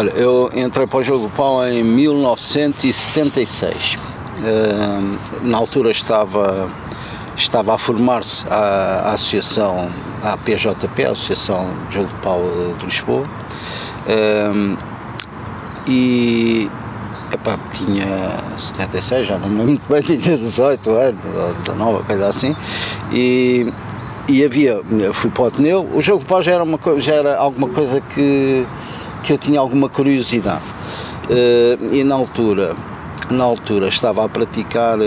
Olha, eu entrei para o jogo do pau em 1976. Na altura estava a formar-se a associação, a APJP, a Associação de Jogo de Pau de Lisboa, e tinha 76, já não me lembro muito bem, tinha 18 anos, ou 19, coisa assim, e fui para o Ateneu. O jogo de pau já era alguma coisa que eu tinha alguma curiosidade, e na altura estava a praticar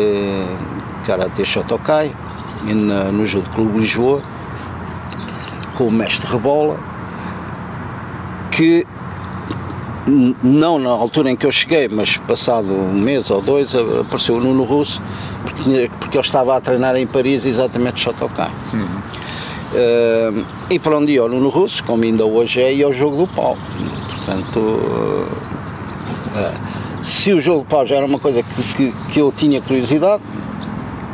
Karate Shotokai no Judo Clube de Lisboa, com o mestre Rebola, que não na altura em que eu cheguei, mas passado um mês ou dois, apareceu o Nuno Russo, porque eu estava a treinar em Paris exatamente Shotokai. E para um dia o Nuno Russo, como ainda hoje é, ia ao jogo do pau. Portanto, se o jogo de pau já era uma coisa que eu tinha curiosidade,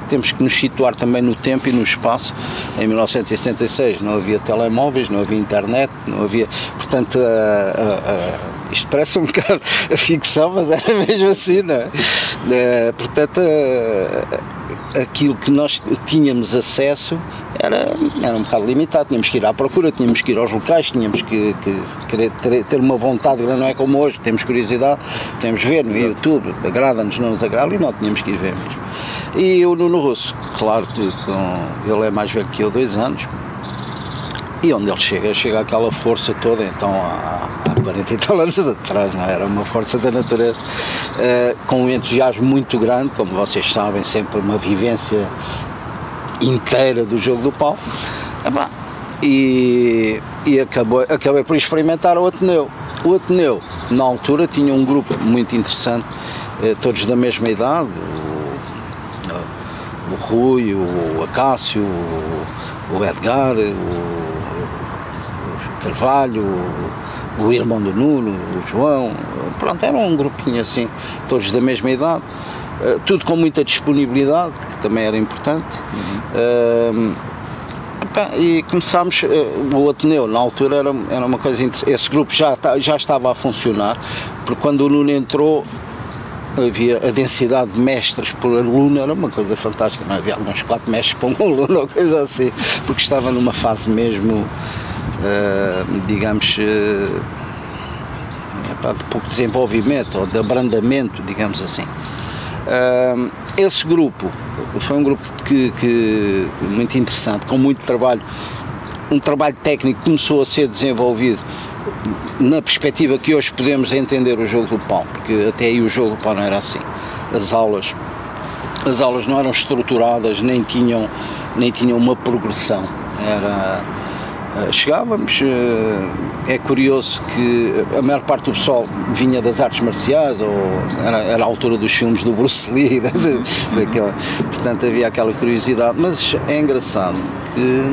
temos que nos situar também no tempo e no espaço. Em 1976 não havia telemóveis, não havia internet, não havia, portanto, isto parece um bocado a ficção, mas era mesmo assim, não é? Portanto, aquilo que nós tínhamos acesso era um bocado limitado, tínhamos que ir à procura, tínhamos que ir aos locais, tínhamos que querer ter uma vontade grande, não é como hoje, temos curiosidade, podemos ver no YouTube, agrada-nos, não nos agrada, e não, tínhamos que ir ver mesmo. E o Nuno Russo, claro que ele é mais velho que eu, 2 anos, e onde ele chega aquela força toda, então há 40 e tal anos atrás, não era uma força da natureza, com um entusiasmo muito grande, como vocês sabem, sempre uma vivência inteira do jogo do pau, e acabei por experimentar o Ateneu. O Ateneu, na altura, tinha um grupo muito interessante, todos da mesma idade, o Rui, o Acácio, o Edgar, o Carvalho, o irmão do Nuno, o João, pronto, era um grupinho assim, todos da mesma idade, tudo com muita disponibilidade, que também era importante. E começámos, o Ateneu na altura era uma coisa interessante, esse grupo já estava a funcionar, porque quando o Nuno entrou, havia a densidade de mestres por aluno, era uma coisa fantástica, não havia alguns 4 mestres por um aluno ou coisa assim, porque estava numa fase mesmo, digamos, de pouco desenvolvimento ou de abrandamento, digamos assim. Esse grupo foi um grupo que muito interessante, com muito trabalho, um trabalho técnico que começou a ser desenvolvido na perspectiva que hoje podemos entender o jogo do pau, porque até aí o jogo do pau não era assim. As aulas não eram estruturadas, nem tinham uma progressão. Chegávamos, é curioso que a maior parte do pessoal vinha das artes marciais, ou era a altura dos filmes do Bruce Lee, portanto havia aquela curiosidade, mas é engraçado que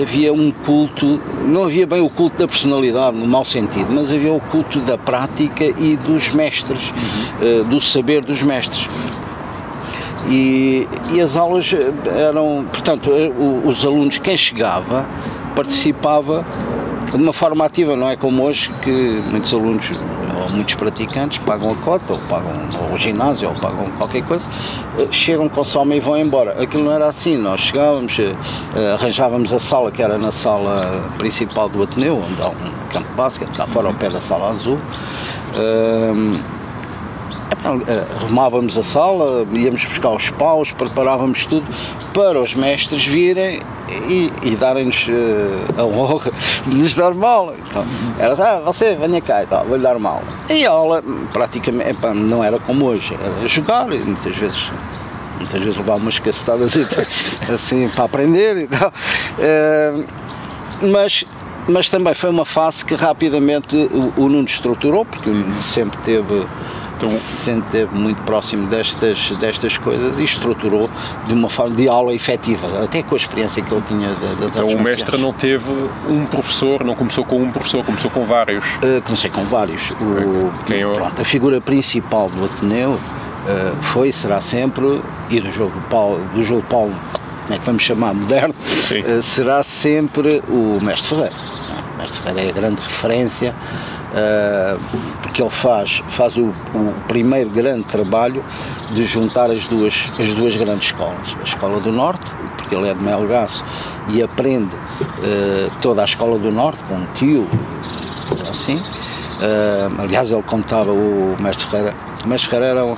havia um culto, não havia bem o culto da personalidade no mau sentido, mas havia o culto da prática e dos mestres, do saber dos mestres. E as aulas eram, portanto, os alunos, quem chegava, participava de uma forma ativa, não é como hoje que muitos alunos ou muitos praticantes pagam a cota, ou pagam o ginásio, ou pagam qualquer coisa, chegam, consomem e vão embora. Aquilo não era assim, nós chegávamos, arranjávamos a sala, que era na sala principal do Ateneu, onde há um campo de basquete, cá fora ao pé da sala azul. Arrumávamos a sala, íamos buscar os paus, preparávamos tudo para os mestres virem e darem-nos a honra de nos dar uma aula. Então, era você venha cá e tal, vou-lhe dar uma aula. E a aula praticamente não era como hoje, era jogar, e muitas vezes levar umas cacetadas assim para aprender e tal. Mas também foi uma fase que rapidamente o Nuno estruturou, porque o Nuno sempre esteve muito próximo destas coisas e estruturou de uma forma de aula efetiva, até com a experiência que ele tinha das artes marciais. Então o mestre não teve um professor, não começou com um professor, começou com vários? Comecei com vários. Pronto, a figura principal do Ateneu será sempre, e do jogo de pau, como é que vamos chamar, moderno, será sempre o mestre Ferreira. O mestre Ferreira é a grande referência porque ele faz o primeiro grande trabalho de juntar as duas grandes escolas. A Escola do Norte, porque ele é de Melgaço e aprende toda a Escola do Norte com um tio, assim. Aliás, ele contava, o Mestre Ferreira. O Mestre Ferreira era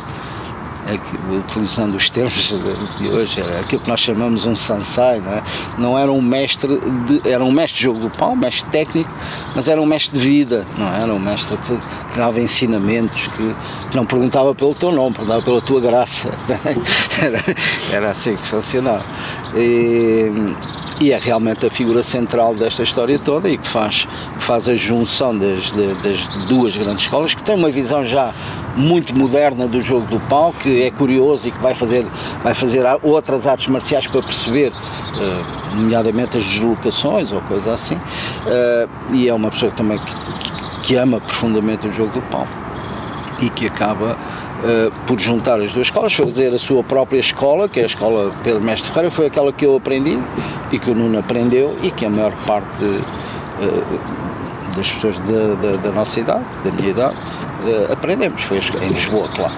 utilizando os termos de hoje, era aquilo que nós chamamos um sensei, não é? Não era um mestre era um mestre de jogo do pau, um mestre técnico, mas era um mestre de vida, não é? Era um mestre que dava ensinamentos, que não perguntava pelo teu nome, perguntava pela tua graça. Era assim que funcionava. E é realmente a figura central desta história toda e que faz a junção das duas grandes escolas, que tem uma visão já muito moderna do jogo do pau, que é curioso e que vai fazer outras artes marciais para perceber, nomeadamente as deslocações ou coisa assim, e é uma pessoa também que ama profundamente o jogo do pau e que acaba por juntar as duas escolas, fazer a sua própria escola, que é a escola Pedro Mestre Ferreira, foi aquela que eu aprendi e que o Nuno aprendeu e que a maior parte das pessoas da nossa idade, da minha idade, aprendemos, foi em Lisboa, claro.